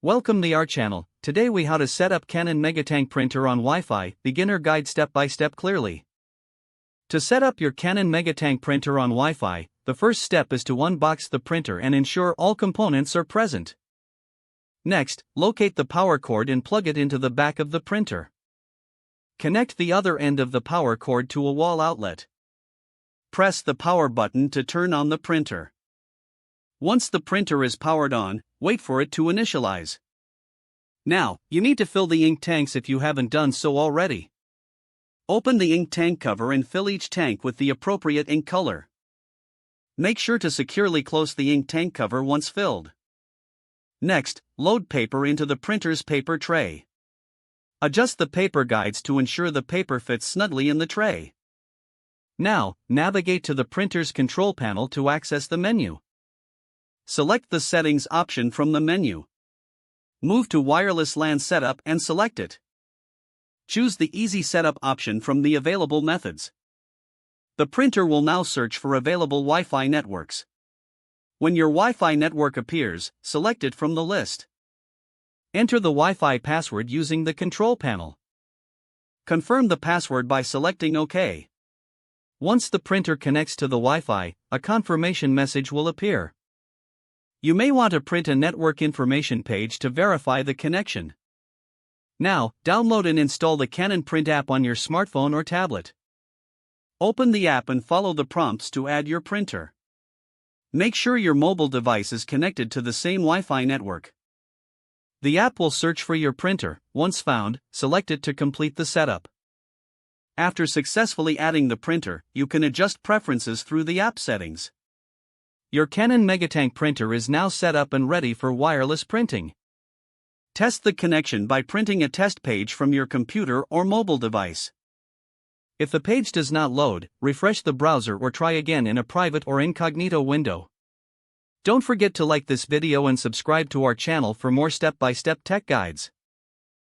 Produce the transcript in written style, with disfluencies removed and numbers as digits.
Welcome to our channel. Today we how to set up Canon MegaTank printer on Wi-Fi, beginner guide step by step clearly. To set up your Canon MegaTank printer on Wi-Fi, the first step is to unbox the printer and ensure all components are present. Next, locate the power cord and plug it into the back of the printer. Connect the other end of the power cord to a wall outlet. Press the power button to turn on the printer. Once the printer is powered on, wait for it to initialize. Now, you need to fill the ink tanks if you haven't done so already. Open the ink tank cover and fill each tank with the appropriate ink color. Make sure to securely close the ink tank cover once filled. Next, load paper into the printer's paper tray. Adjust the paper guides to ensure the paper fits snugly in the tray. Now, navigate to the printer's control panel to access the menu. Select the Settings option from the menu. Move to Wireless LAN Setup and select it. Choose the Easy Setup option from the available methods. The printer will now search for available Wi-Fi networks. When your Wi-Fi network appears, select it from the list. Enter the Wi-Fi password using the control panel. Confirm the password by selecting OK. Once the printer connects to the Wi-Fi, a confirmation message will appear. You may want to print a network information page to verify the connection. Now, download and install the Canon Print app on your smartphone or tablet. Open the app and follow the prompts to add your printer. Make sure your mobile device is connected to the same Wi-Fi network. The app will search for your printer. Once found, select it to complete the setup. After successfully adding the printer, you can adjust preferences through the app settings. Your Canon MegaTank printer is now set up and ready for wireless printing. Test the connection by printing a test page from your computer or mobile device. If the page does not load, refresh the browser or try again in a private or incognito window. Don't forget to like this video and subscribe to our channel for more step-by-step tech guides.